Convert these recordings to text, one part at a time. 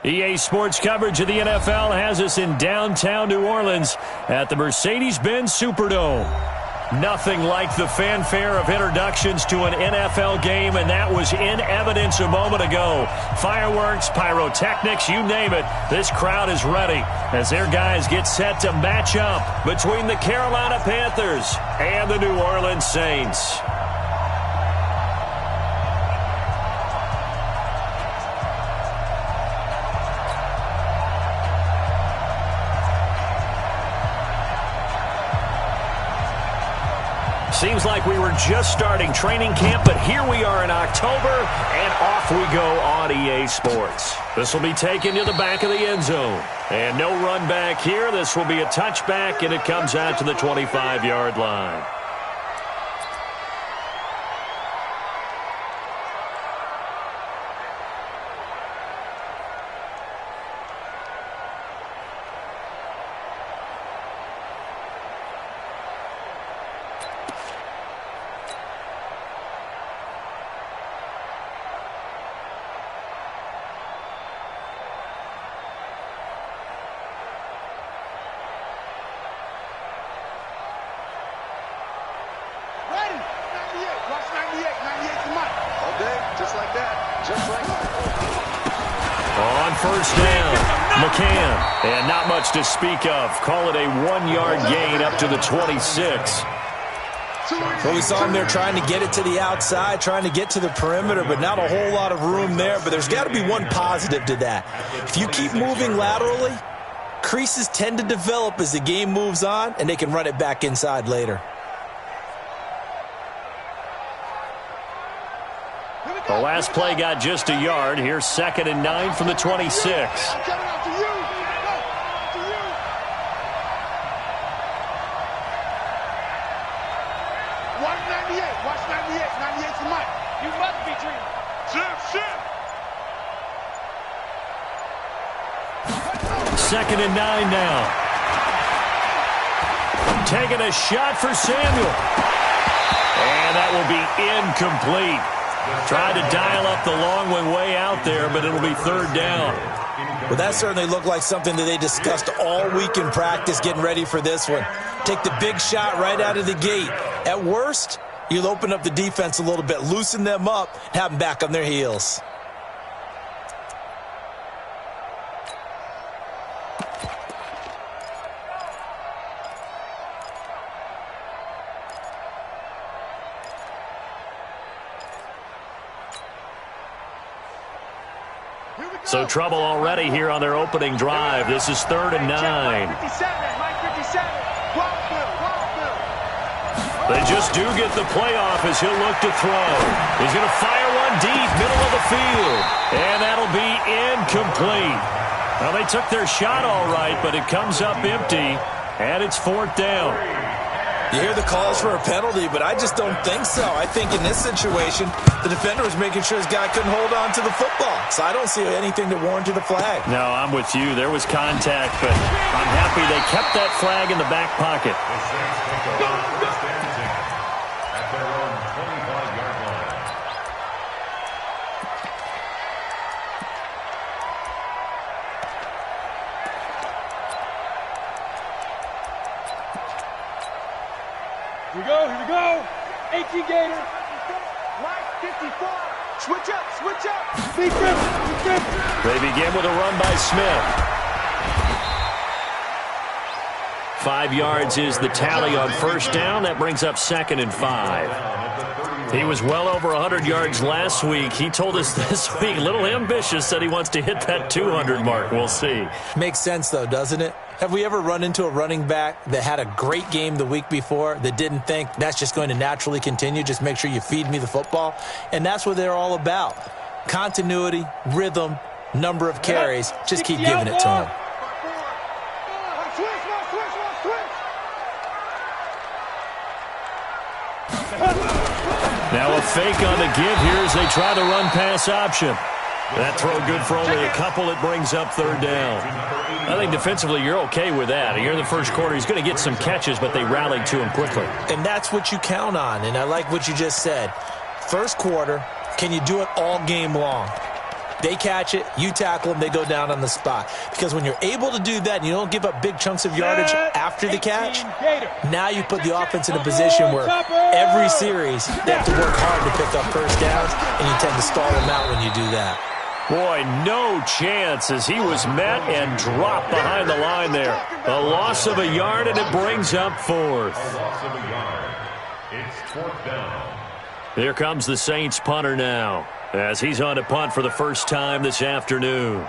EA Sports coverage of the NFL has us in downtown New Orleans at the Mercedes-Benz Superdome. Nothing like the fanfare of introductions to an NFL game, and that was in evidence a moment ago. Fireworks, pyrotechnics, you name it, this crowd is ready as their guys get set to match up between the Carolina Panthers and the New Orleans Saints. Seems like we were just starting training camp, but here we are in October, and off we go on EA Sports. This will be taken to the back of the end zone. And no run back here. This will be a touchback, and it comes out to the 25-yard line. First down, McCann, and not much to speak of. Call it a 1-yard gain up to the 26. Well, we saw him there trying to get it to the outside, trying to get to the perimeter, but not a whole lot of room there. But there's got to be one positive to that. If you keep moving laterally, creases tend to develop as the game moves on, and they can run it back inside later. The last play got just a yard. Here's 2nd and 9 from the 26. 198. Watch 98. 98 to Mike. You must be dreaming. Shit. 2nd and 9 now. Taking a shot for Samuel. And that will be incomplete. Tried to dial up the long one way out there, but it'll be 3rd down. Well, that certainly looked like something that they discussed all week in practice getting ready for this one. Take the big shot right out of the gate. At worst, you'll open up the defense a little bit, loosen them up, and have them back on their heels. So trouble already here on their opening drive. This is 3rd and 9. They just do get the playoff as he'll look to throw. He's going to fire one deep, middle of the field. And that'll be incomplete. Well, they took their shot all right, but it comes up empty, and it's 4th down. You hear the calls for a penalty, but I just don't think so. I think in this situation, the defender was making sure his guy couldn't hold on to the football. So I don't see anything that warranted a flag. No, I'm with you. There was contact, but I'm happy they kept that flag in the back pocket. Here we go. 18 Gator. Right, 54. Switch up. They begin with a run by Smith. 5 yards is the tally on first down. That brings up 2nd and 5. He was well over 100 yards last week. He told us this week, a little ambitious, said he wants to hit that 200 mark. We'll see. Makes sense, though, doesn't it? Have we ever run into a running back that had a great game the week before that didn't think that's just going to naturally continue? Just make sure you feed me the football. And that's what they're all about. Continuity, rhythm, number of carries. Just keep giving it to them. Now a fake on the give here as they try the run-pass option. That throw good for only a couple. It brings up 3rd down. I think defensively you're okay with that. Here in the first quarter, he's going to get some catches, but they rallied to him quickly. And that's what you count on, and I like what you just said. First quarter, can you do it all game long? They catch it, you tackle them, they go down on the spot. Because when you're able to do that and you don't give up big chunks of yardage after the catch, now you put the offense in a position where every series they have to work hard to pick up first downs, and you tend to stall them out when you do that. Boy, no chance as he was met and dropped behind the line there. A loss of a yard, and it brings up fourth. It's fourth down. Here comes the Saints punter now, as he's on to punt for the first time this afternoon.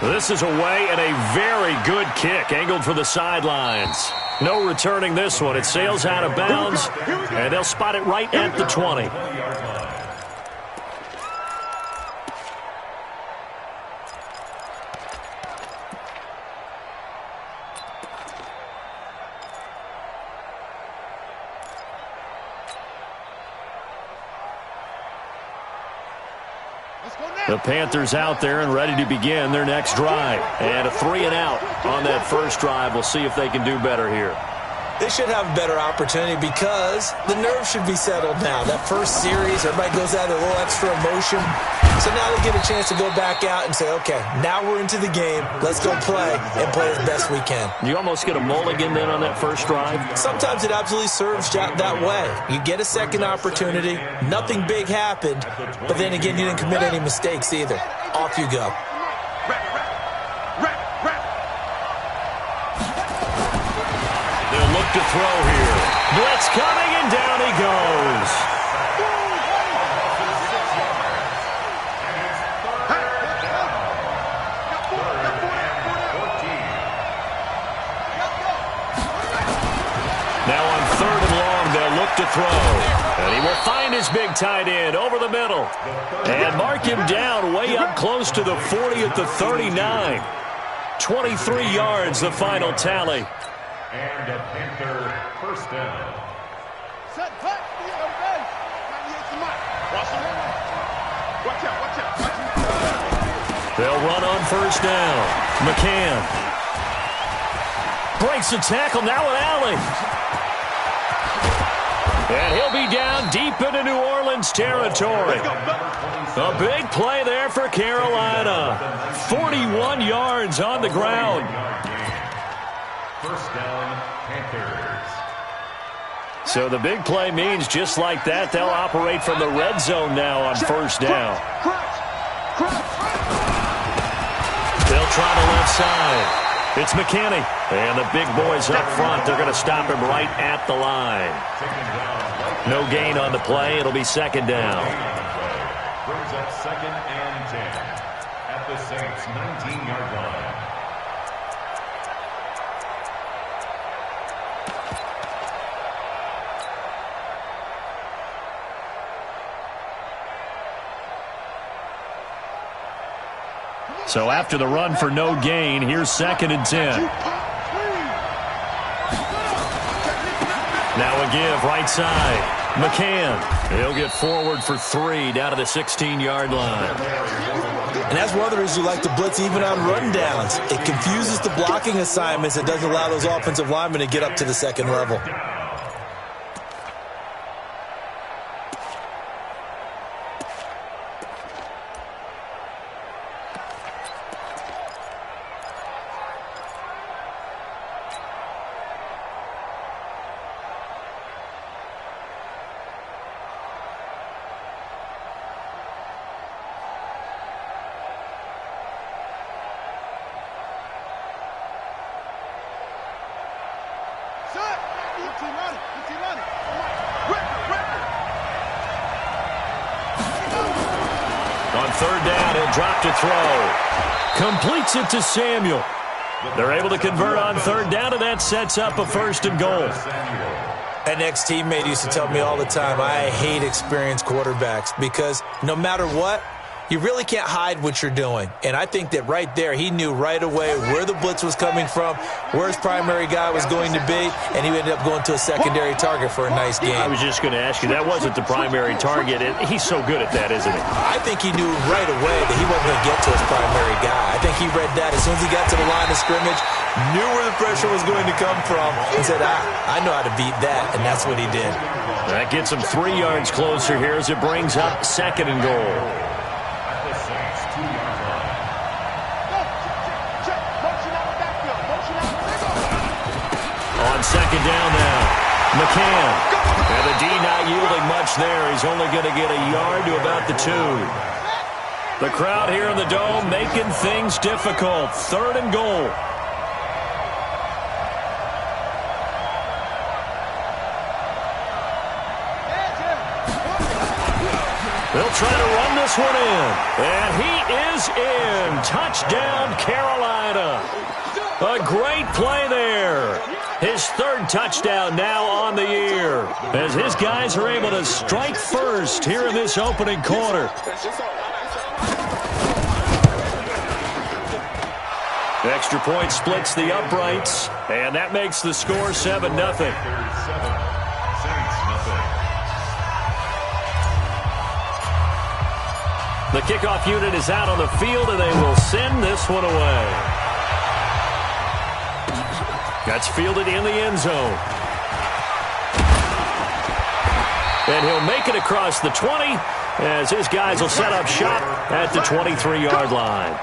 This is away and a very good kick, angled for the sidelines. No returning this one. It sails out of bounds, and they'll spot it right at the 20. The Panthers out there and ready to begin their next drive. And a 3-and-out on that first drive. We'll see if they can do better here. They should have a better opportunity because the nerves should be settled now. That first series, everybody goes out with a little extra emotion. So now they get a chance to go back out and say, okay, now we're into the game. Let's go play and play as best we can. You almost get a mulligan then on that first drive? Sometimes it absolutely serves that way. You get a second opportunity. Nothing big happened. But then again, you didn't commit any mistakes either. Off you go. To throw here. Blitz coming, and down he goes. Now on 3rd and long, they'll look to throw. And he will find his big tight end over the middle. And mark him down way up close to the 40 at the 39. 23 yards, the final tally. And a Panther first down. Set, cut. Watch out. They'll run on first down. McCann breaks the tackle now with Alley. And he'll be down deep into New Orleans territory. A big play there for Carolina. 41 yards on the ground. First down, Panthers. So the big play means just like that, they'll operate from the red zone now on first down. They'll try the left side. It's McKinney. And the big boys up front, they're going to stop him right at the line. No gain on the play. It'll be second down. Brings up 2nd and 10 at the Saints' 19-yard line. So after the run for no gain, here's 2nd and 10. Now a give right side. McCann. He'll get forward for 3 down to the 16-yard line. And that's one of the reasons you like to blitz even on run downs. It confuses the blocking assignments. It doesn't allow those offensive linemen to get up to the second level. On 3rd down, he'll drop to throw. Completes it to Samuel. They're able to convert on 3rd down, and that sets up a 1st and goal. An ex-teammate used to tell me all the time, I hate experienced quarterbacks because no matter what, You really can't hide what you're doing. And I think that right there, he knew right away where the blitz was coming from, where his primary guy was going to be, and he ended up going to a secondary target for a nice game. I was just going to ask you, that wasn't the primary target. And he's so good at that, isn't he? I think he knew right away that he wasn't going to get to his primary guy. I think he read that as soon as he got to the line of scrimmage, knew where the pressure was going to come from, and said, I know how to beat that, and that's what he did. That gets him 3 yards closer here as it brings up 2nd and goal. On 2nd down now, McCann. And the D not yielding much there. He's only going to get a yard to about the 2. The crowd here in the Dome making things difficult. 3rd and goal. They'll try to run this one in. And he is in. Touchdown, Carolina. A great play there. His 3rd touchdown now on the year, as his guys are able to strike first here in this opening quarter. Extra point splits the uprights, and that makes the score 7-0. The kickoff unit is out on the field, and they will send this one away. That's fielded in the end zone. And he'll make it across the 20 as his guys will set up shop at the 23-yard line.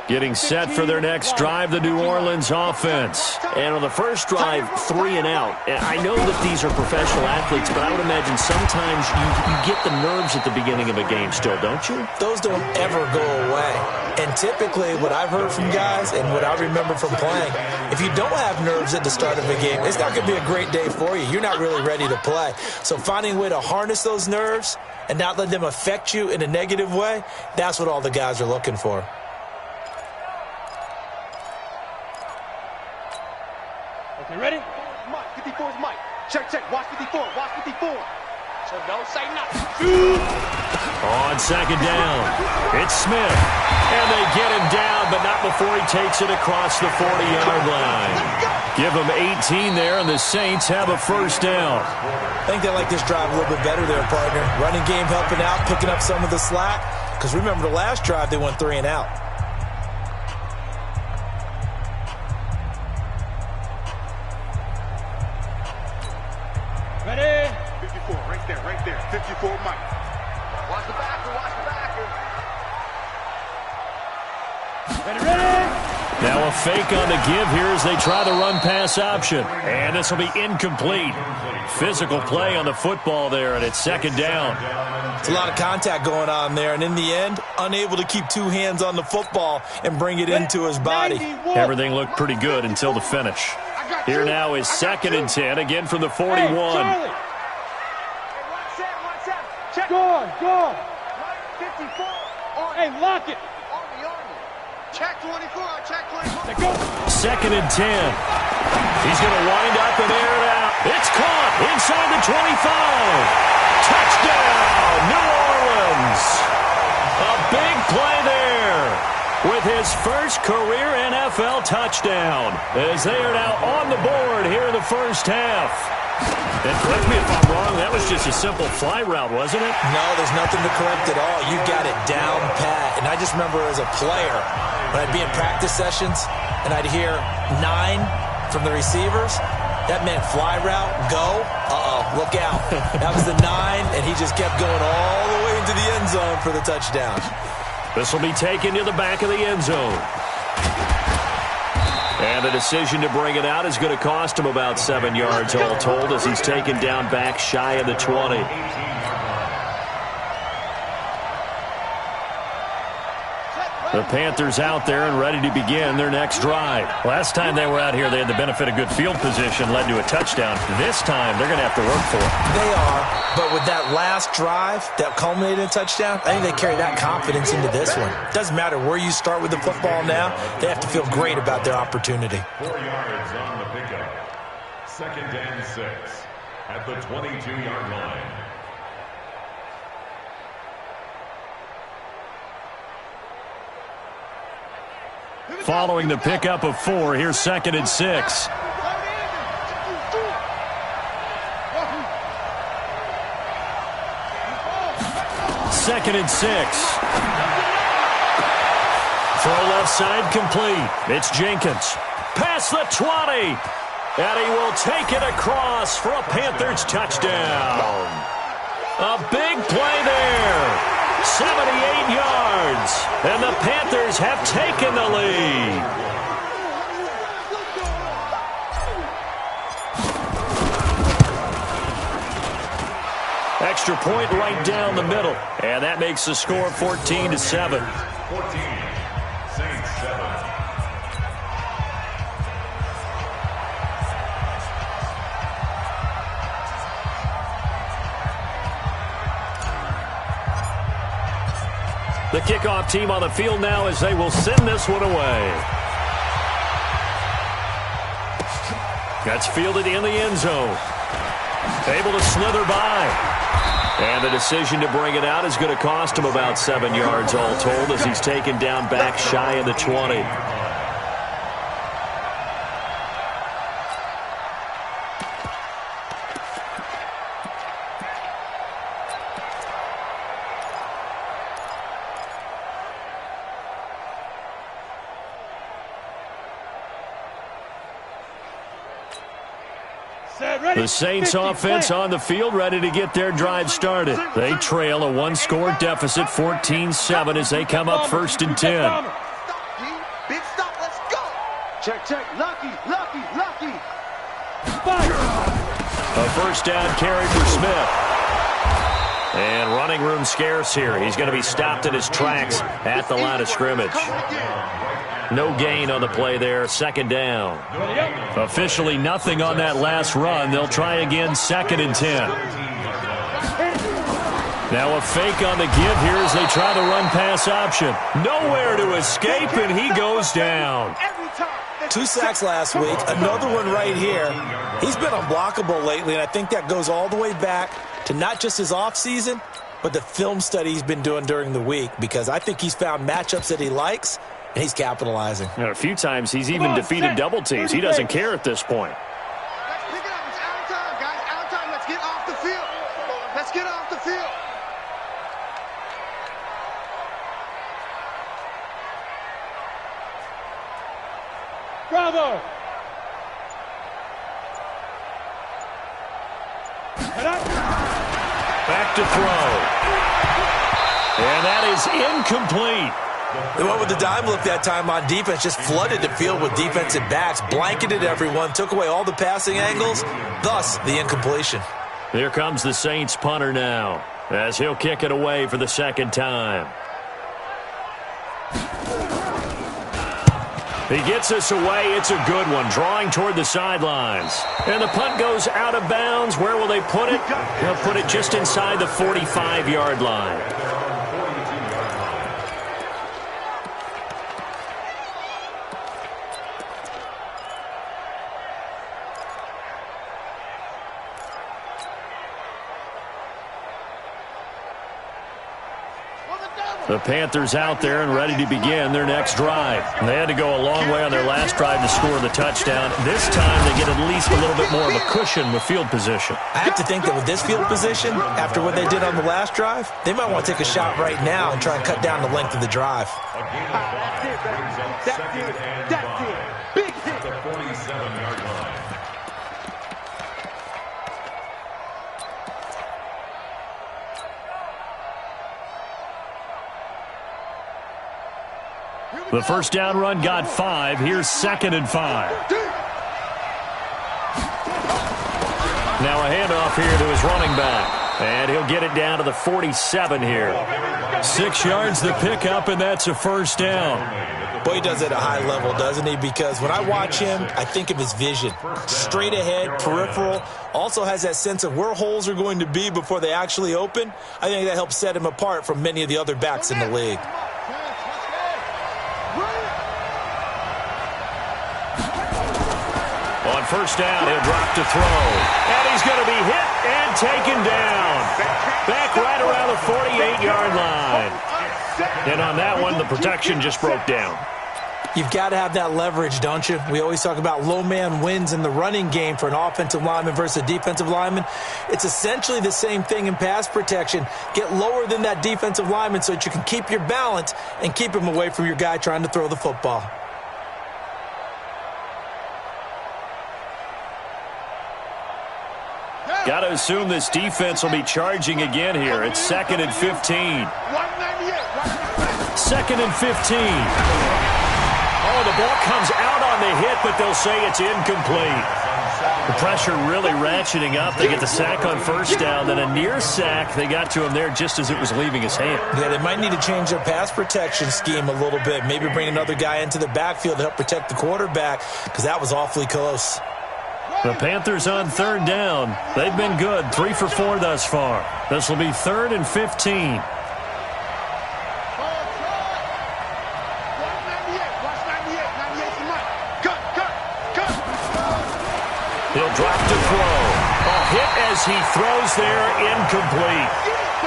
Getting set for their next drive, the New Orleans offense. And on the first drive, 3 and out. And I know that these are professional athletes, but I would imagine sometimes you get the nerves at the beginning of a game still, don't you? Those don't ever go away. And typically what I've heard from guys and what I remember from playing, if you don't have nerves at the start of a game, it's not going to be a great day for you. You're not really ready to play. So finding a way to harness those nerves and not let them affect you in a negative way, that's what all the guys are looking for. Okay, ready? Mike, 54 is Mike. Check, check. Watch 54. Watch 54. So don't say nothing. On 2nd down, it's Smith. And they get him down, but not before he takes it across the 40-yard line. Give him 18 there, and the Saints have a 1st down. I think they like this drive a little bit better there, partner. Running game helping out, picking up some of the slack. Because remember the last drive, they went 3 and out. Ready? 54, right there. 54, Mike. Watch the backer, watch the backer. Ready? Now a fake on the give here as they try the run-pass option. And this will be incomplete. Physical play on the football there, and it's 2nd down. It's a lot of contact going on there, and in the end, unable to keep 2 hands on the football and bring it into his body. Everything looked pretty good until the finish. Here now is 2nd and 10, again from the 41. Hey, Charlie. Check. Go. 54. Hey, lock it. Check 24. Check 24. Go. 2nd and 10. He's going to wind up and air it out. It's caught inside the 25. Touchdown, New Orleans. A big play there with his first career NFL touchdown as they are now on the board here in the first half. And correct me if I'm wrong, that was just a simple fly route, wasn't it? No, there's nothing to correct at all. You got it down pat. And I just remember as a player, when I'd be in practice sessions and I'd hear 9 from the receivers, that meant fly route, go, look out. That was the 9, and he just kept going all the way into the end zone for the touchdown. This will be taken to the back of the end zone. And the decision to bring it out is going to cost him about 7 yards all told as he's taken down back shy of the 20. The Panthers out there and ready to begin their next drive. Last time they were out here, they had the benefit of good field position, led to a touchdown. This time, they're going to have to work for it. They are, but with that last drive that culminated in a touchdown, I think they carry that confidence into this one. Doesn't matter where you start with the football now, they have to feel great about their opportunity. 4 yards on the pickup. 2nd and 6 at the 22-yard line. Following the pickup of 4, here's 2nd and 6. Second and 6. Throw left side complete. It's Jenkins. Past the 20. And he will take it across for a Panthers touchdown. A big play there. 78 yards. And the Panthers have taken the lead. Extra point right down the middle. And that makes the score 14-7. 14, Saints 7. The kickoff team on the field now as they will send this one away. That's fielded in the end zone. Able to slither by. And the decision to bring it out is going to cost him about 7 yards all told as he's taken down back shy of the 20. The Saints offense on the field ready to get their drive started. They trail a one-score deficit 14-7 as they come up 1st and 10. Big stop, let's go. Check, check, lucky. Fire. A first down carry for Smith. And running room scarce here. He's going to be stopped in his tracks at the line of scrimmage. No gain on the play there, 2nd down. Officially nothing on that last run. They'll try again 2nd and 10. Now a fake on the give here as they try the run-pass option. Nowhere to escape, and he goes down. 2 sacks last week, another one right here. He's been unblockable lately, and I think that goes all the way back to not just his offseason, but the film study he's been doing during the week, because I think he's found matchups that he likes, and he's capitalizing. And a few times he's even defeated double teams. He doesn't care at this point. Let's pick it up. It's out of time, guys. Out of time. Let's get off the field. Let's get off the field. Bravo. Back to throw. And that is incomplete. They went with the dime look that time on defense, just flooded the field with defensive backs, blanketed everyone, took away all the passing angles, thus the incompletion. Here comes the Saints punter now as he'll kick it away for the 2nd time. He gets us away. It's a good one, drawing toward the sidelines. And the punt goes out of bounds. Where will they put it? They'll put it just inside the 45-yard line. The Panthers out there and ready to begin their next drive. They had to go a long way on their last drive to score the touchdown. This time they get at least a little bit more of a cushion with field position. I have to think that with this field position, after what they did on the last drive, they might want to take a shot right now and try and cut down the length of the drive. That's it. Big hit. The 47-yard line. The first down run got 5. Here's 2nd and 5. Now a handoff here to his running back. And he'll get it down to the 47 here. 6 yards the pickup, and that's a first down. Boy, he does it at a high level, doesn't he? Because when I watch him, I think of his vision. Straight ahead, peripheral, also has that sense of where holes are going to be before they actually open. I think that helps set him apart from many of the other backs in the league. On first down, he'll drop to throw. And he's going to be hit and taken down. Back right around the 48-yard line. And on that one, the protection just broke down. You've got to have that leverage, don't you? We always talk about low man wins in the running game for an offensive lineman versus a defensive lineman. It's essentially the same thing in pass protection. Get lower than that defensive lineman so that you can keep your balance and keep him away from your guy trying to throw the football. Got to assume this defense will be charging again here. It's 2nd and 15. 2nd and 15. Oh, the ball comes out on the hit, but they'll say it's incomplete. The pressure really ratcheting up. They get the sack on first down, then a near sack. They got to him there just as it was leaving his hand. Yeah, they might need to change their pass protection scheme a little bit. Maybe bring another guy into the backfield to help protect the quarterback, because that was awfully close. The Panthers on third down. They've been good, 3 for 4 thus far. This will be 3rd and 15. He'll drop to throw. A hit as he throws there, incomplete.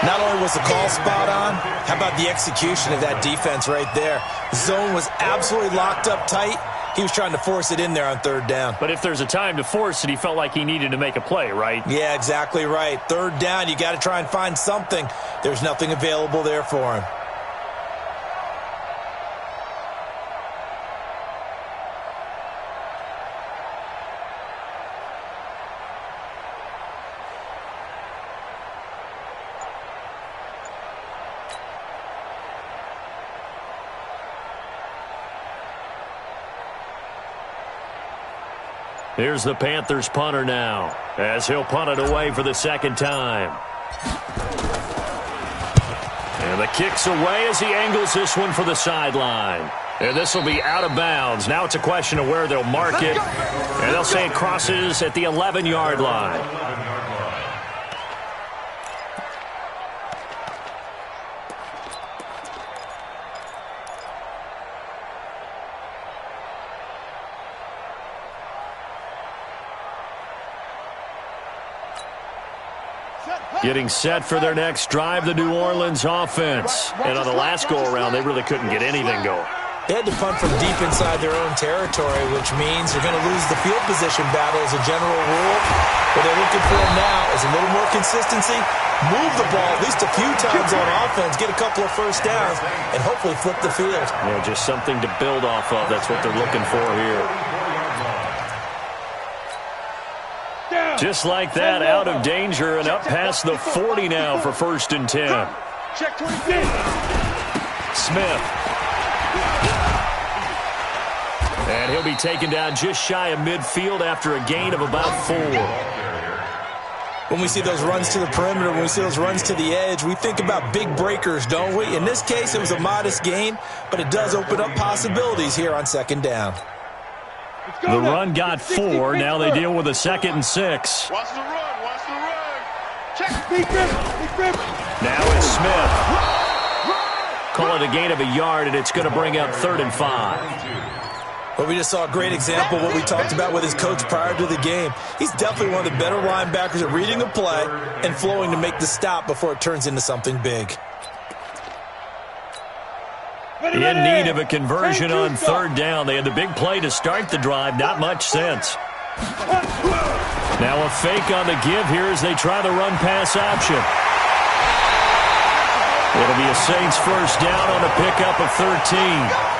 Not only was the call spot on, how about the execution of that defense right there? The zone was absolutely locked up tight. He was trying to force it in there on third down. But if there's a time to force it, he felt like he needed to make a play, right? Yeah, exactly right. Third down, you got to try and find something. There's nothing available there for him. Here's the Panthers punter now, as he'll punt it away for the second time. And the kick's away as he angles this one for the sideline. And this will be out of bounds. Now it's a question of where they'll mark it. And they'll say it crosses at the 11-yard line. Getting set for their next drive, the New Orleans offense. And on the last go-around, they really couldn't get anything going. They had to punt from deep inside their own territory, which means they're going to lose the field position battle as a general rule. What they're looking for now is a little more consistency, move the ball at least a few times on offense, get a couple of first downs, and hopefully flip the field. Yeah, just something to build off of. That's what they're looking for here. Just like that, out of danger and up past the 40 now for 1st and 10. Check 26. Smith. And he'll be taken down just shy of midfield after a gain of about 4. When we see those runs to the perimeter, when we see those runs to the edge, we think about big breakers, don't we? In this case, it was a modest gain, but it does open up possibilities here on 2nd down. The run got 4. Now they deal with a 2nd and 6. Watch the run. Watch the run. Check. Big grip. Now it's Smith. Call it a gain of a yard, and it's going to bring up 3rd and 5. Well, we just saw a great example of what we talked about with his coach prior to the game. He's definitely one of the better linebackers at reading a play and flowing to make the stop before it turns into something big. In need of a conversion on 3rd down. They had the big play to start the drive. Not much sense. Now a fake on the give here as they try the run-pass option. It'll be a Saints first down on a pickup of 13.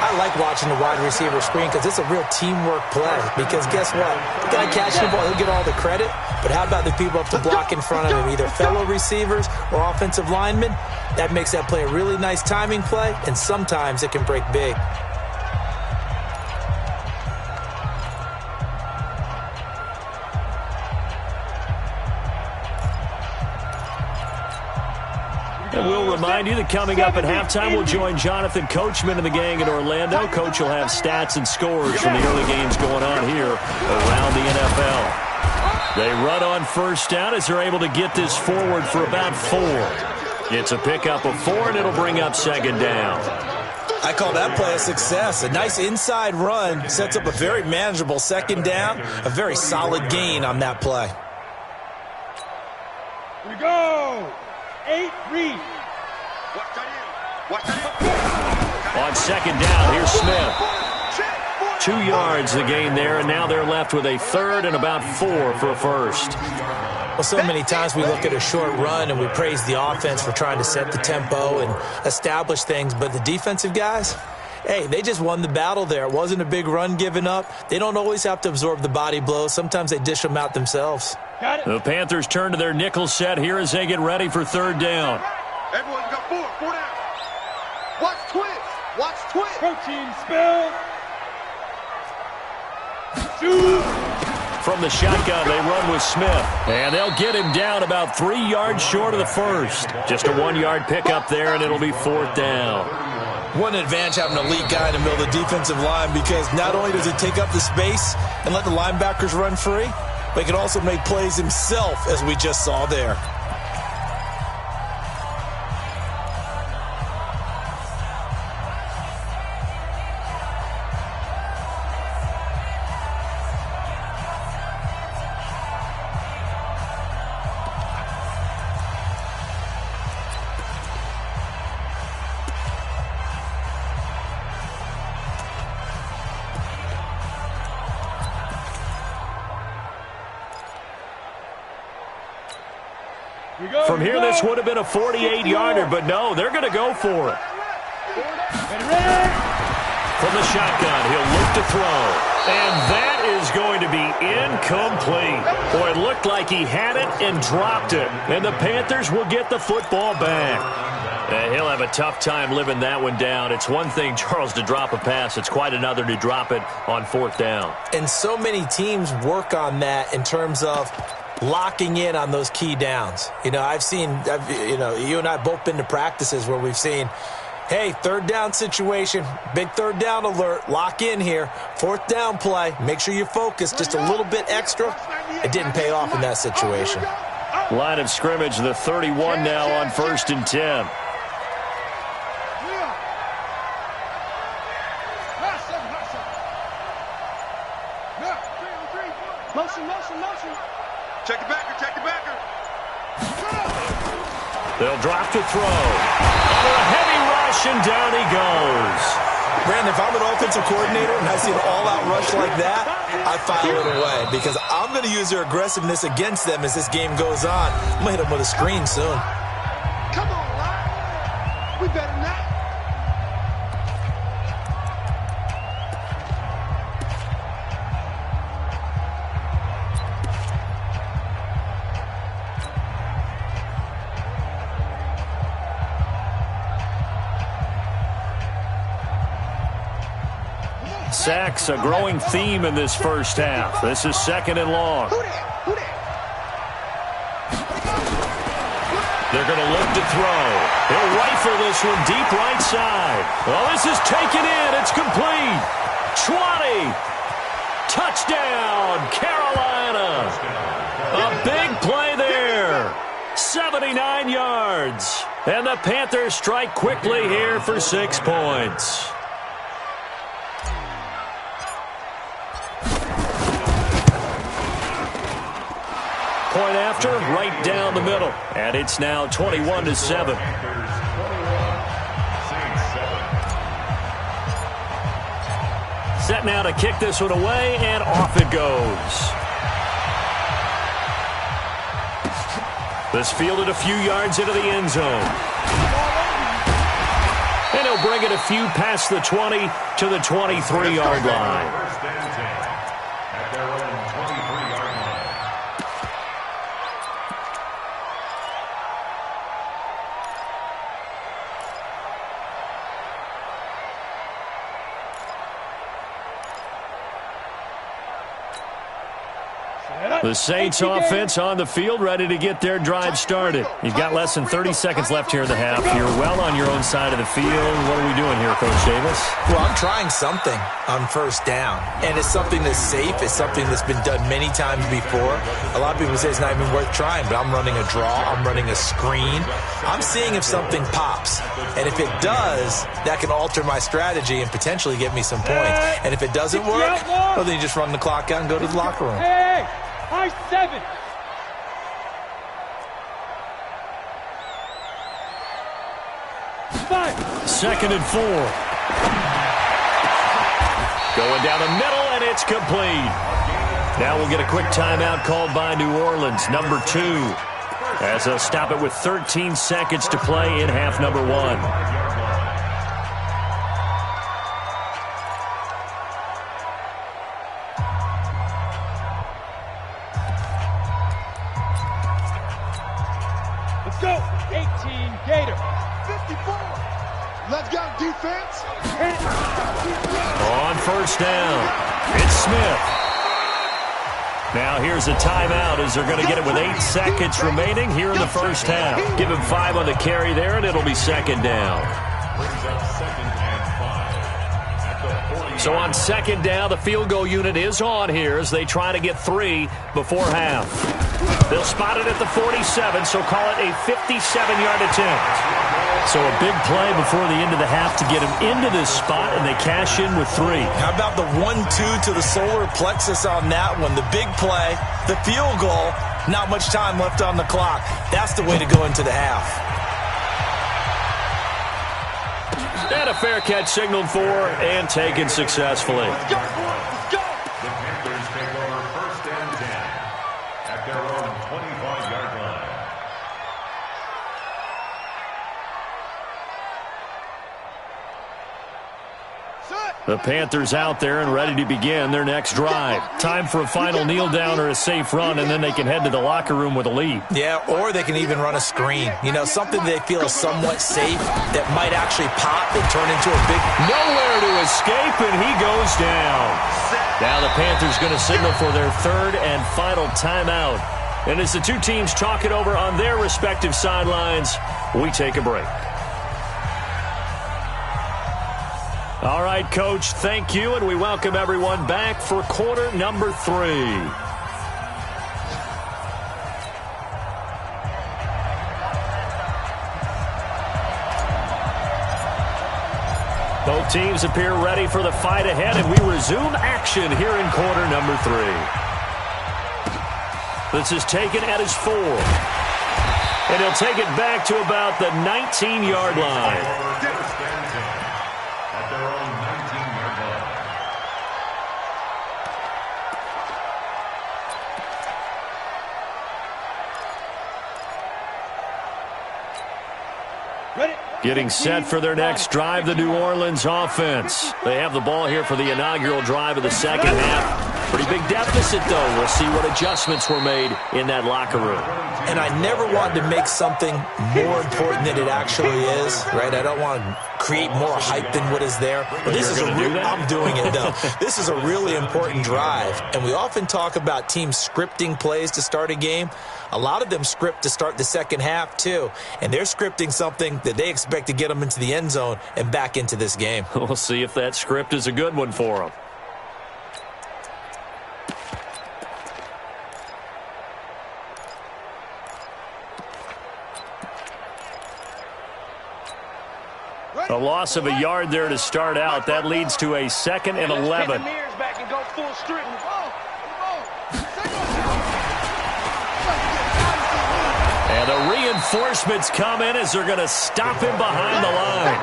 I like watching the wide receiver screen because it's a real teamwork play. Because guess what? The guy catching the ball, he'll get all the credit. But how about the people up to block in front of him, either fellow receivers or offensive linemen? That makes that play a really nice timing play, and sometimes it can break big. And we'll remind you that coming up at halftime, we'll join Jonathan Coachman and the gang in Orlando. Coach will have stats and scores from the early games going on here around the NFL. They run on first down as they're able to get this forward for about 4. It's a pickup of 4, and it'll bring up second down. I call that play a success. A nice inside run sets up a very manageable second down, a very solid gain on that play. Here we go. 8 read. On second down, here's Smith. 2 yards the gain there, and now they're left with a third and about 4 for a first. Well, so many times we look at a short run and we praise the offense for trying to set the tempo and establish things, but the defensive guys, hey, they just won the battle there. It wasn't a big run given up. They don't always have to absorb the body blows. Sometimes they dish them out themselves. The Panthers turn to their nickel set here as they get ready for third down. Everyone's got 4 down. Watch twist. Watch twist. Protein spill. Shoot. From the shotgun, they run with Smith. And they'll get him down about 3 yards short of the first. Just a 1-yard pickup there, and it'll be fourth down. What an advantage having an elite guy in the middle of the defensive line, because not only does he take up the space and let the linebackers run free, but he can also make plays himself, as we just saw there. From here, this would have been a 48-yarder, but no, they're going to go for it. From the shotgun, he'll look to throw. And that is going to be incomplete. Boy, it looked like he had it and dropped it. And the Panthers will get the football back. He'll have a tough time living that one down. It's one thing, Charles, to drop a pass. It's quite another to drop it on fourth down. And so many teams work on that in terms of locking in on those key downs. You know, you and I both been to practices where we've seen, hey, third down situation, big third down alert, lock in here, fourth down play, make sure you focus just a little bit extra. It didn't pay off in that situation. Line of scrimmage, the 31 now on 1st and 10. Motion. Check the backer. They'll drop to throw. Under a heavy rush, and down he goes. Brandon, if I'm an offensive coordinator and I see an all-out rush like that, I file it away because I'm going to use their aggressiveness against them as this game goes on. I'm going to hit them with a screen soon. Come on, Lyle. We better not. Sacks, a growing theme in this first half. This is 2nd and long. They're going to look to throw. He'll rifle this one deep right side. Well, this is taken in. It's complete. 20. Touchdown, Carolina. A big play there. 79 yards. And the Panthers strike quickly here for 6 points. Point after, right down the middle. And it's now 21-7. Set now to kick this one away, and off it goes. This fielded a few yards into the end zone. And he'll bring it a few past the 20 to the 23-yard line. The Saints offense on the field, ready to get their drive started. You've got less than 30 seconds left here in the half. You're well on your own side of the field. What are we doing here, Coach Davis? Well, I'm trying something on first down, and it's something that's safe. It's something that's been done many times before. A lot of people say it's not even worth trying, but I'm running a draw. I'm running a screen. I'm seeing if something pops, and if it does, that can alter my strategy and potentially get me some points. And if it doesn't work, well, then you just run the clock out and go to the locker room. Hey, high 7. Second and 4. Going down the middle, and it's complete. Now we'll get a quick timeout called by New Orleans, number 2, as they'll stop it with 13 seconds to play in half number 1. Let's go. 18 Gator. 54. Let's go, defense. On first down, it's Smith. Now here's a timeout as they're going to get it with 8 seconds remaining here in the first half. Give him 5 on the carry there, and it'll be second down. So on second down, the field goal unit is on here as they try to get 3 before half. They'll spot it at the 47, so call it a 57-yard attempt. So a big play before the end of the half to get him into this spot, and they cash in with 3. How about the 1-2 to the solar plexus on that one? The big play, the field goal, not much time left on the clock. That's the way to go into the half. And a fair catch signaled for and taken successfully. Let's go, let's go. The Panthers take over first and 10 at their own 25-yard line. The Panthers out there and ready to begin their next drive. Time for a final kneel down or a safe run, and then they can head to the locker room with a lead. Yeah, or they can even run a screen. You know, something they feel is somewhat safe that might actually pop and turn into a big... Nowhere to escape, and he goes down. Now the Panthers going to signal for their third and final timeout. And as the two teams talk it over on their respective sidelines, we take a break. All right, Coach, thank you, and we welcome everyone back for quarter number 3. Both teams appear ready for the fight ahead, and we resume action here in quarter number 3. This is taken at his 4. And he'll take it back to about the 19-yard line. Getting set for their next drive, the New Orleans offense. They have the ball here for the inaugural drive of the second half. Pretty big deficit, though. We'll see what adjustments were made in that locker room. And I never wanted to make something more important than it actually is, right? I don't want to create more hype than what is there. But this is I'm doing it, though. This is a really important drive. And we often talk about teams scripting plays to start a game. A lot of them script to start the second half, too. And they're scripting something that they expect to get them into the end zone and back into this game. We'll see if that script is a good one for them. A loss of a yard there to start out. That leads to a 2nd and 11. And the reinforcements come in as they're going to stop him behind the line.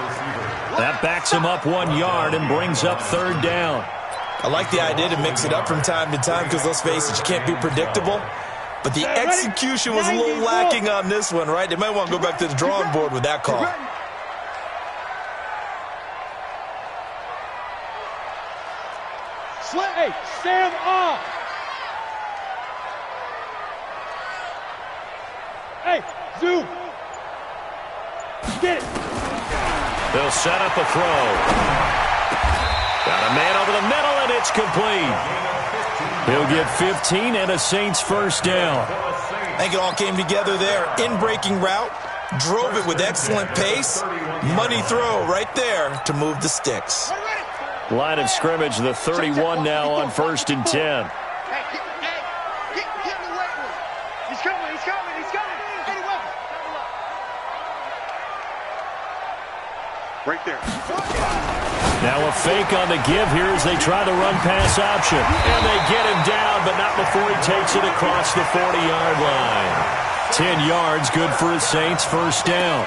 That backs him up 1 yard and brings up third down. I like the idea to mix it up from time to time because, let's face it, you can't be predictable. But the execution was a little lacking on this one, right? They might want to go back to the drawing board with that call. Hey, Sam off. Hey, Zoo. Get it. They'll set up a throw. Got a man over the middle, and it's complete. He'll get 15 and a Saints first down. I think it all came together there. In-breaking route, drove it with excellent pace. Money throw right there to move the sticks. Line of scrimmage, the 31 now on 1st and 10. He's coming. Any weapon. Right there. Now a fake on the give here as they try the run-pass option. And they get him down, but not before he takes it across the 40-yard line. 10 yards, good for the Saints, first down.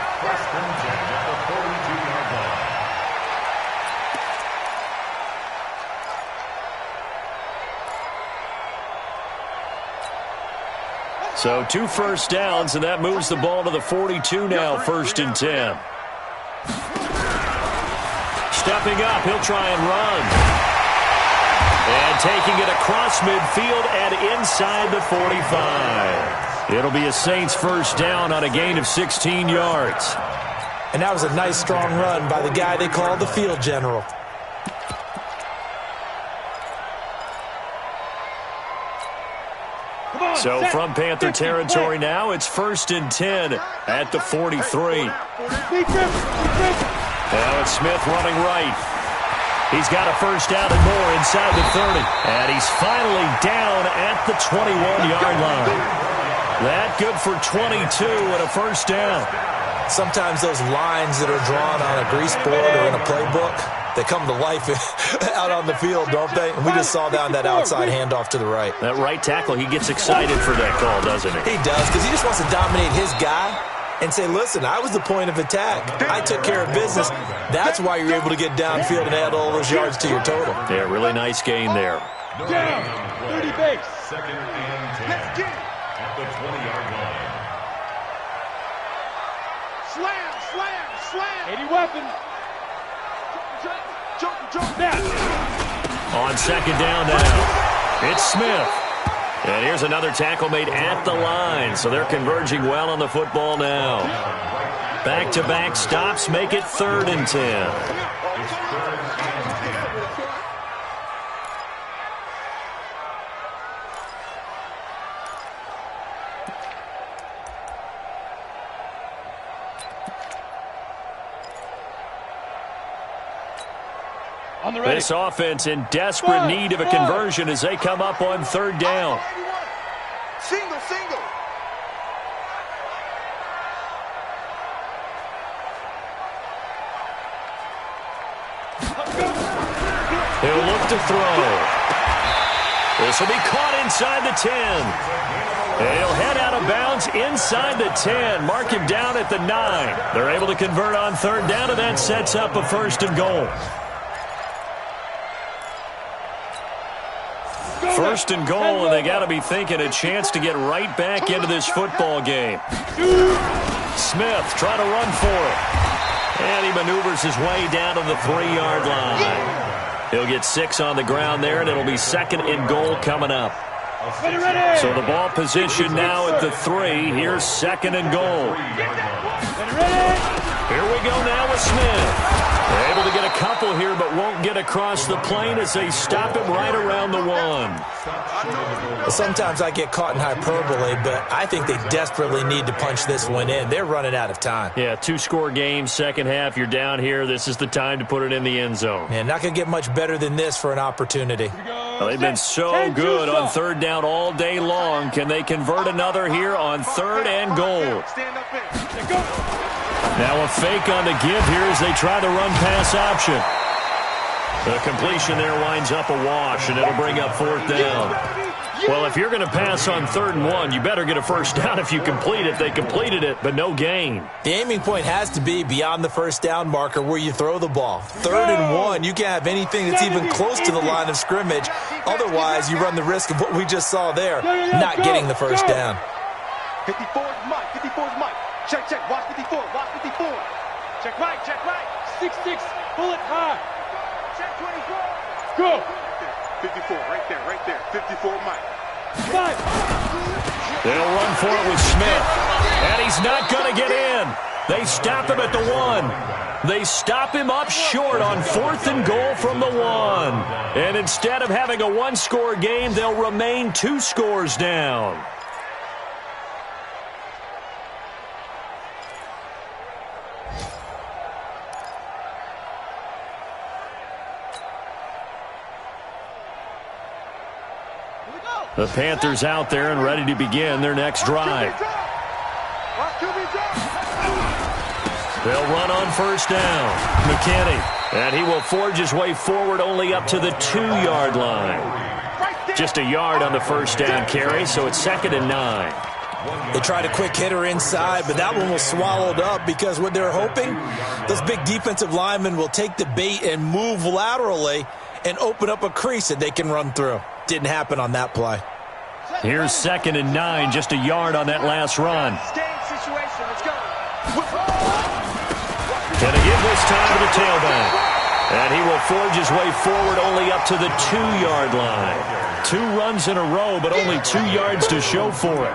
So 2 first downs, and that moves the ball to the 42 now, 1st and 10. Stepping up, he'll try and run. And taking it across midfield and inside the 45. It'll be a Saints first down on a gain of 16 yards. And that was a nice, strong run by the guy they call the field general. So from Panther territory now, it's 1st and 10 at the 43. Now it's Smith running right. He's got a first down and more inside the 30. And he's finally down at the 21-yard line. That good for 22 and a first down. Sometimes those lines that are drawn on a grease board or in a playbook, they come to life out on the field, don't they? And we just saw that on that outside handoff to the right. That right tackle, he gets excited for that call, doesn't he? He does, because he just wants to dominate his guy and say, listen, I was the point of attack. I took care of business. That's why you're able to get downfield and add all those yards to your total. Yeah, really nice gain there. Down, 30 base. 2nd and 10 at the 20-yard line. Slam. Any weapon. Jump down. On 2nd down now, it's Smith. And here's another tackle made at the line, so they're converging well on the football now. Back-to-back stops make it 3rd and 10. This offense in desperate need of a conversion as they come up on 3rd down. Single. He'll look to throw. This will be caught inside the 10. And he'll head out of bounds inside the 10. Mark him down at the 9. They're able to convert on 3rd down, and that sets up a 1st and goal. 1st and goal, and they got to be thinking a chance to get right back into this football game. Smith trying to run for it. And he maneuvers his way down to the 3-yard line. He'll get 6 on the ground there, and it'll be 2nd and goal coming up. So the ball position now at the 3. Here's 2nd and goal. Here we go now with Smith. They're able to get a couple here, but won't get across the plane as they stop him right around the 1. Sometimes I get caught in hyperbole, but I think they desperately need to punch this one in. They're running out of time. Yeah, 2-score game, second half. You're down here. This is the time to put it in the end zone. Man, not going to get much better than this for an opportunity. Well, they've been so good on 3rd down all day long. Can they convert another here on 3rd and goal? Now a fake on the give here as they try the run-pass option. The completion there winds up a wash, and it'll bring up 4th down. Well, if you're going to pass on 3rd and 1, you better get a first down if you complete it. They completed it, but no gain. The aiming point has to be beyond the first down marker where you throw the ball. 3rd and 1, you can't have anything that's even close to the line of scrimmage. Otherwise, you run the risk of what we just saw there, not getting the first down. 54 is Mike. Check. Watch 54. Check right. 6-6. Pull it high. Check 24. Go. 54, right there. 54, Mike. They'll run for it with Smith. And he's not going to get in. They stop him at the 1. They stop him up short on 4th and goal from the 1. And instead of having a one-score game, they'll remain 2 scores down. The Panthers out there and ready to begin their next drive. They'll run on first down. McKinney, and he will forge his way forward only up to the 2-yard line. Just a yard on the first down carry, so it's 2nd and 9. They tried a quick hitter inside, but that one was swallowed up because what they're hoping, those big defensive linemen will take the bait and move laterally and open up a crease that they can run through. Didn't happen on that play. Here's 2nd and 9, just a yard on that last run. And a give this time to the tailback. And he will forge his way forward only up to the 2-yard line. 2 runs in a row, but only 2 yards to show for it.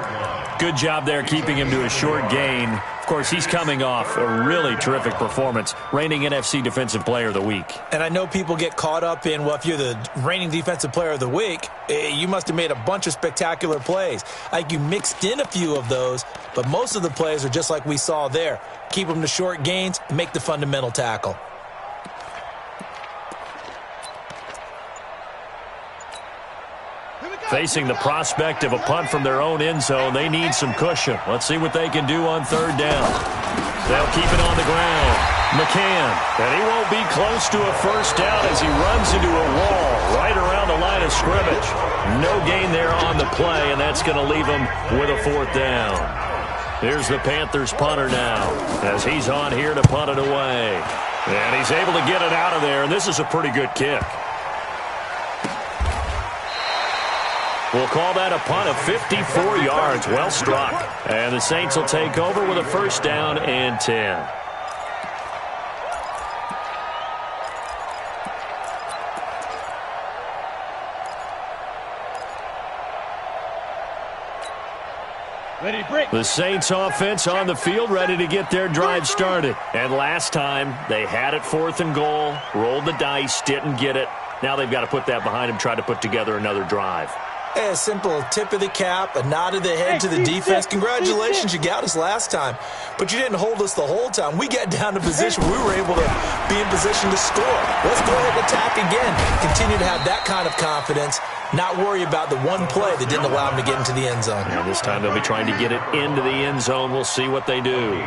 Good job there keeping him to a short gain. Of course, he's coming off a really terrific performance, reigning NFC Defensive Player of the Week. And I know people get caught up in, well, if you're the reigning Defensive Player of the Week, you must have made a bunch of spectacular plays. I think you mixed in a few of those, but most of the plays are just like we saw there. Keep them to short gains, make the fundamental tackle. Facing the prospect of a punt from their own end zone, they need some cushion. Let's see what they can do on 3rd down. They'll keep it on the ground. McCann, and he won't be close to a first down as he runs into a wall right around the line of scrimmage. No gain there on the play, and that's going to leave him with a 4th down. Here's the Panthers punter now as he's on here to punt it away. And he's able to get it out of there, and this is a pretty good kick. We'll call that a punt of 54 yards. Well struck. And the Saints will take over with a 1st down and 10. The Saints offense on the field ready to get their drive started. And last time they had it 4th and goal, rolled the dice, didn't get it. Now they've got to put that behind them, try to put together another drive. A simple tip of the cap, a nod of the head to the defense. Congratulations, you got us last time. But you didn't hold us the whole time. We got down to position. We were able to be in position to score. Let's go ahead and attack again. Continue to have that kind of confidence. Not worry about the one play that didn't allow them to get into the end zone. And this time they'll be trying to get it into the end zone. We'll see what they do.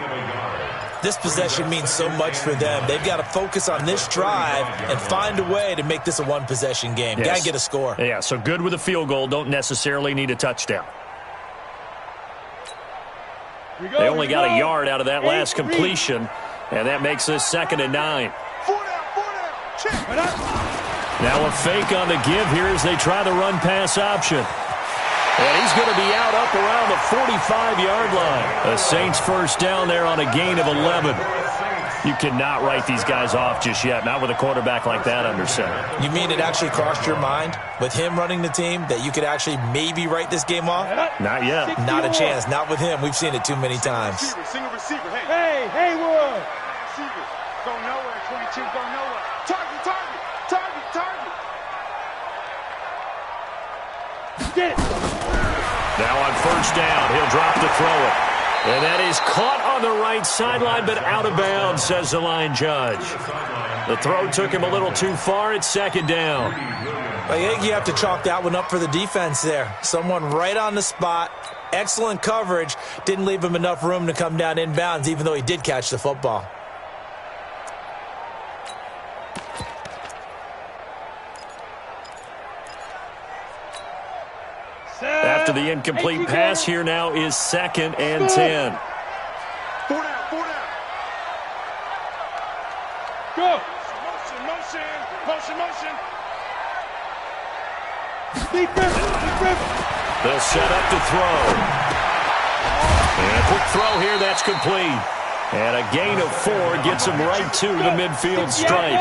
This possession means so much for them. They've got to focus on this drive and find a way to make this a one-possession game. Yes. Got to get a score. Yeah, so good with a field goal. Don't necessarily need a touchdown. They only got a yard out of that last completion, and that makes this 2nd and 9. Now a fake on the give here as they try the run-pass option. And he's going to be out up around the 45-yard line. The Saints 1st down there on a gain of 11. You cannot write these guys off just yet, not with a quarterback like that under center. You mean it actually crossed your mind with him running the team that you could actually maybe write this game off? Not yet. Not a chance. Not with him. We've seen it too many times. Single receiver. Hey, Haywood. Receiver. Go nowhere. 22. Go nowhere. Target. Get it. Now on 1st down, he'll drop to throw it. And that is caught on the right sideline, but out of bounds, says the line judge. The throw took him a little too far. It's 2nd down. I think you have to chalk that one up for the defense there. Someone right on the spot. Excellent coverage. Didn't leave him enough room to come down inbounds, even though he did catch the football. After the incomplete pass, here now is 2nd and 10. 4 down. Go. Motion. They'll set up to throw. And a quick throw here, that's complete. And a gain of 4 gets him right to the midfield stripe.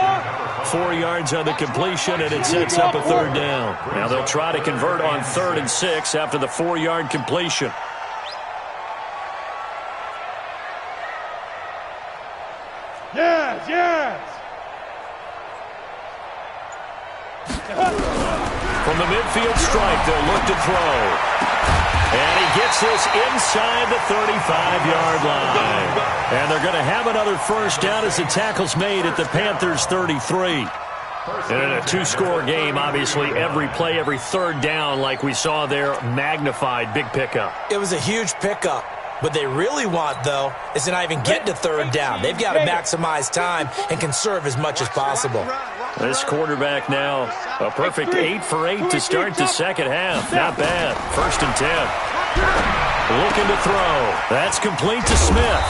4 yards on the completion, and it sets up a 3rd down. Now they'll try to convert on 3rd and 6 after the 4-yard completion. Yeah. Yes, yes. From the midfield stripe, they'll look to throw. And he gets this inside the 35-yard line. And they're going to have another first down as the tackle's made at the Panthers' 33. And in a two-score game, obviously, every play, every third down, like we saw there, magnified, big pickup. It was a huge pickup. What they really want, though, is to not even get to third down. They've got to maximize time and conserve as much as possible. This quarterback now, a perfect 8 for 8 to start the second half. Not bad. 1st and 10. Looking to throw. That's complete to Smith.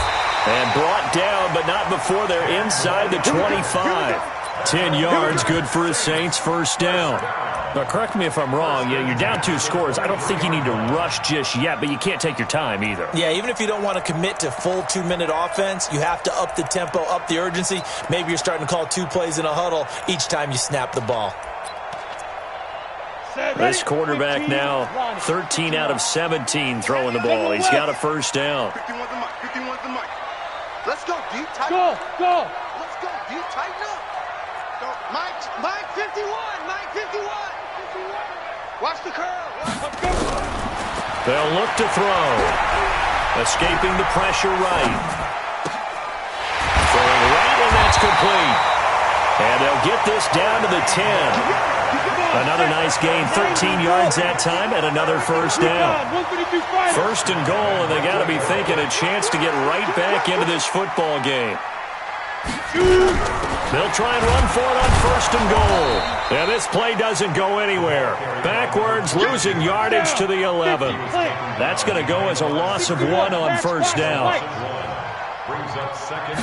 And brought down, but not before they're inside the 25. 10 yards, good for his Saints, first down. Now, correct me if I'm wrong. You're down 2 scores. I don't think you need to rush just yet, but you can't take your time either. Yeah, even if you don't want to commit to full 2-minute offense, you have to up the tempo, up the urgency. Maybe you're starting to call 2 plays in a huddle each time you snap the ball. This quarterback now 13 out of 17 throwing the ball. He's got a first down. 51's the mic. 51's the mic. Let's go, D. Tighten Go, up. go. Let's go, D. Tighten up. Go. Mike 51. Mike 51. Watch the curl. They'll look to throw. Escaping the pressure right. Throwing right, and that's complete. And they'll get this down to the 10. Another nice gain, 13 yards that time, and another first down. 1st and goal, and they got to be thinking a chance to get right back into this football game. They'll try and run for it on 1st and goal. And this play doesn't go anywhere. Backwards, losing yardage to the 11. That's going to go as a loss of 1 on first down. Brings up 2nd.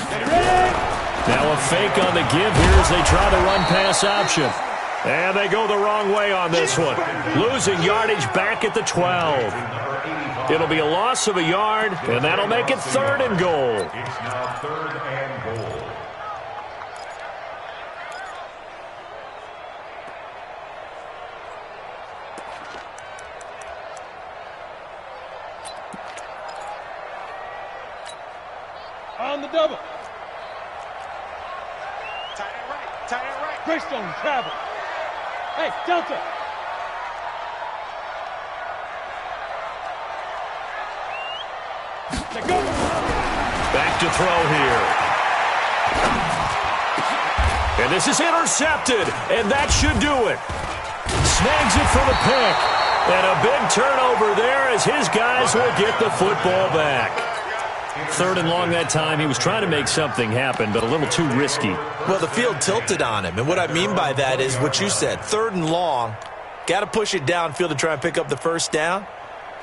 Now a fake on the give here as they try the run-pass option. And they go the wrong way on this one. Losing yardage back at the 12. It'll be a loss of a yard, and that'll make it 3rd and goal. It's now 3rd and goal. On the double. Tight end right. Tight end right. Greystone travel. Hey, Delta. Go. Back to throw here. And this is intercepted, and that should do it. Snags it for the pick. And a big turnover there as his guys will get the football back. 3rd and long that time. He was trying to make something happen, but a little too risky. Well, the field tilted on him, and what I mean by that is what you said. 3rd and long, got to push it downfield to try and pick up the first down.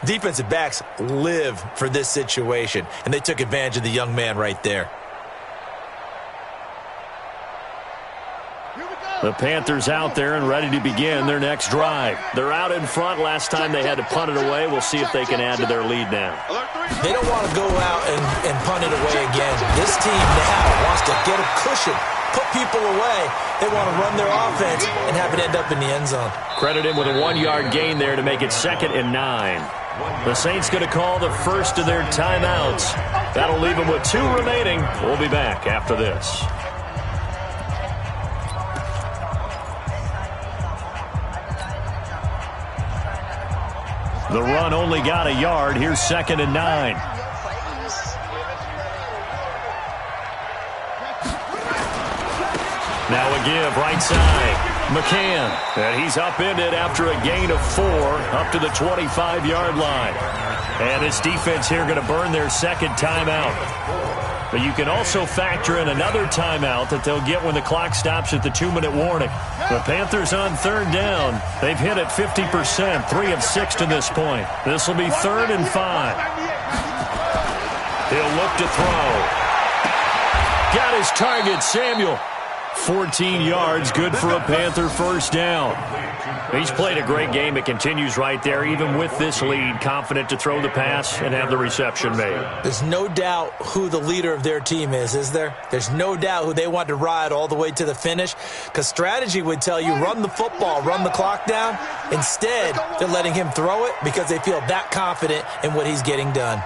Defensive backs live for this situation, and they took advantage of the young man right there. The Panthers out there and ready to begin their next drive. They're out in front. Last time they had to punt it away. We'll see if they can add to their lead now. They don't want to go out and punt it away again. This team now wants to get a cushion, put people away. They want to run their offense and have it end up in the end zone. Credit him with a 1-yard gain there to make it 2nd and 9. The Saints going to call the first of their timeouts. That'll leave them with 2 remaining. We'll be back after this. The run only got a yard. Here's 2nd and 9. Now a give, right side. McCann. And he's upended after a gain of 4 up to the 25-yard line. And this defense here going to burn their 2nd timeout. But you can also factor in another timeout that they'll get when the clock stops at the 2-minute warning. The Panthers on 3rd down. They've hit it 50%, 3 of 6 to this point. This will be 3rd and 5. He'll look to throw. Got his target, Samuel. 14 yards, good for a Panther first down. He's played a great game. It continues right there, even with this lead, confident to throw the pass and have the reception made. There's no doubt who the leader of their team is there? There's no doubt who they want to ride all the way to the finish, because strategy would tell you run the football, run the clock down. Instead, they're letting him throw it because they feel that confident in what he's getting done.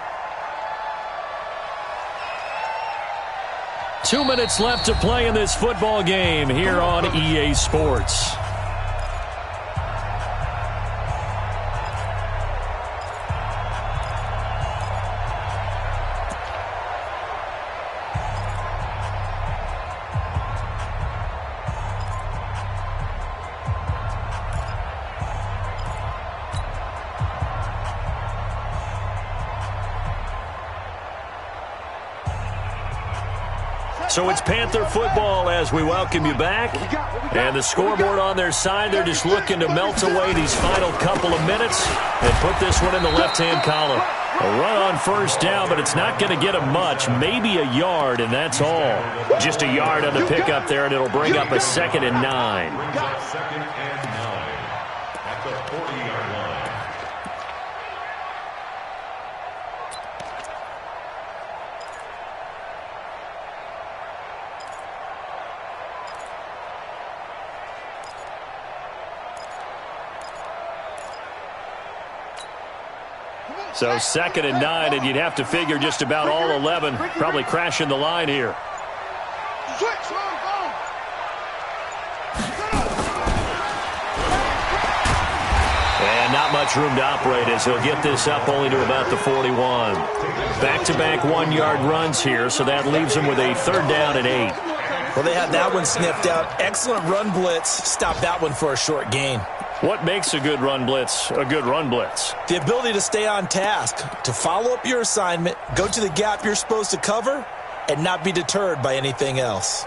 2 minutes left to play in this football game here on EA Sports. So it's Panther football as we welcome you back. And the scoreboard on their side, they're just looking to melt away these final couple of minutes and put this one in the left-hand column. A run on first down, but it's not going to get them much. Maybe a yard, and that's all. Just a yard on the pickup there, and it'll bring up a 2nd and 9. Brings up 2nd and 9 at the 40-yard line. So 2nd and 9, and you'd have to figure just about all 11 probably crashing the line here. And not much room to operate as he'll get this up only to about the 41. Back-to-back 1-yard runs here, so that leaves him with a 3rd down and 8. Well, they had that one sniffed out. Excellent run blitz. Stop that one for a short gain. What makes a good run blitz a good run blitz? The ability to stay on task, to follow up your assignment, go to the gap you're supposed to cover, and not be deterred by anything else.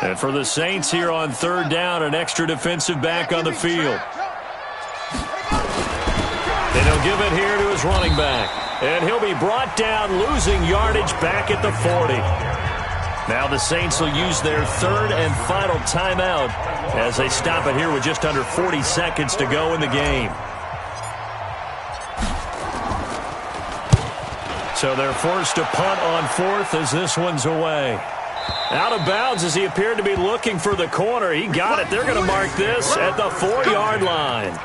And for the Saints here on 3rd down, an extra defensive back on the field. And he'll give it here to his running back. And he'll be brought down, losing yardage back at the 40. Now the Saints will use their 3rd and final timeout as they stop it here with just under 40 seconds to go in the game. So they're forced to punt on 4th as this one's away. Out of bounds as he appeared to be looking for the corner. He got it. They're going to mark this at the 4-yard line.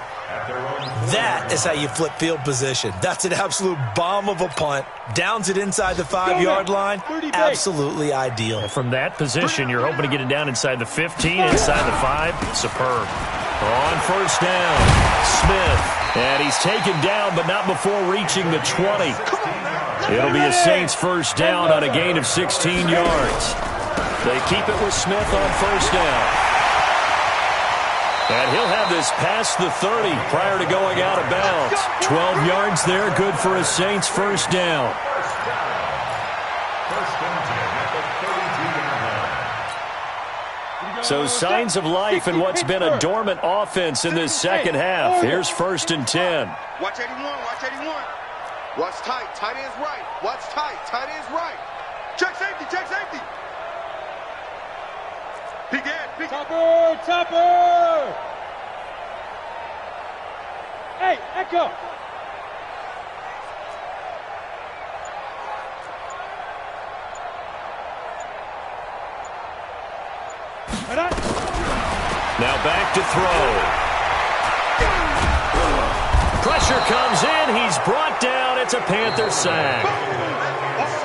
That is how you flip field position. That's an absolute bomb of a punt. Downs it inside the 5-yard line. Absolutely ideal. From that position, you're hoping to get it down inside the 15, inside the 5. Superb. On 1st down, Smith. And he's taken down, but not before reaching the 20. It'll be a Saints 1st down on a gain of 16 yards. They keep it with Smith on 1st down. And he'll have this past the 30 prior to going out of bounds. 12 yards there, good for a Saints 1st down. So signs of life in what's been a dormant offense in this second half. Here's 1st and 10. Watch 81, watch 81. Watch tight, tight end's right. Watch tight, tight end's right. Check safety, check safety. Peek in, peek. Topper, Topper. Hey, Echo. Now back to throw. Pressure comes in. He's brought down. It's a Panther sack.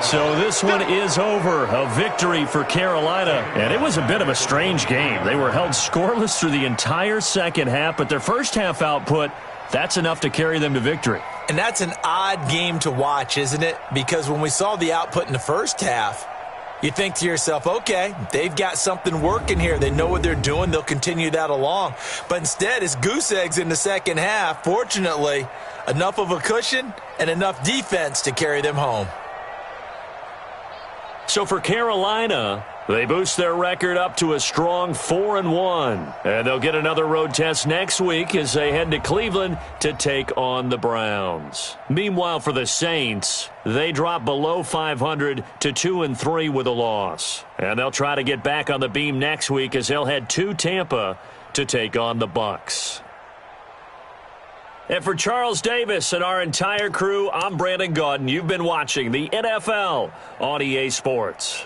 So this one is over. A victory for Carolina. And it was a bit of a strange game. They were held scoreless through the entire second half, but their first half output, that's enough to carry them to victory. And that's an odd game to watch, isn't it? Because when we saw the output in the first half, you think to yourself, okay, they've got something working here. They know what they're doing. They'll continue that along. But instead, it's goose eggs in the second half. Fortunately, enough of a cushion and enough defense to carry them home. So for Carolina, they boost their record up to a strong 4-1. And they'll get another road test next week as they head to Cleveland to take on the Browns. Meanwhile, for the Saints, they drop below 500 to 2-3 with a loss. And they'll try to get back on the beam next week as they'll head to Tampa to take on the Bucs. And for Charles Davis and our entire crew, I'm Brandon Gaudin. You've been watching the NFL on EA Sports.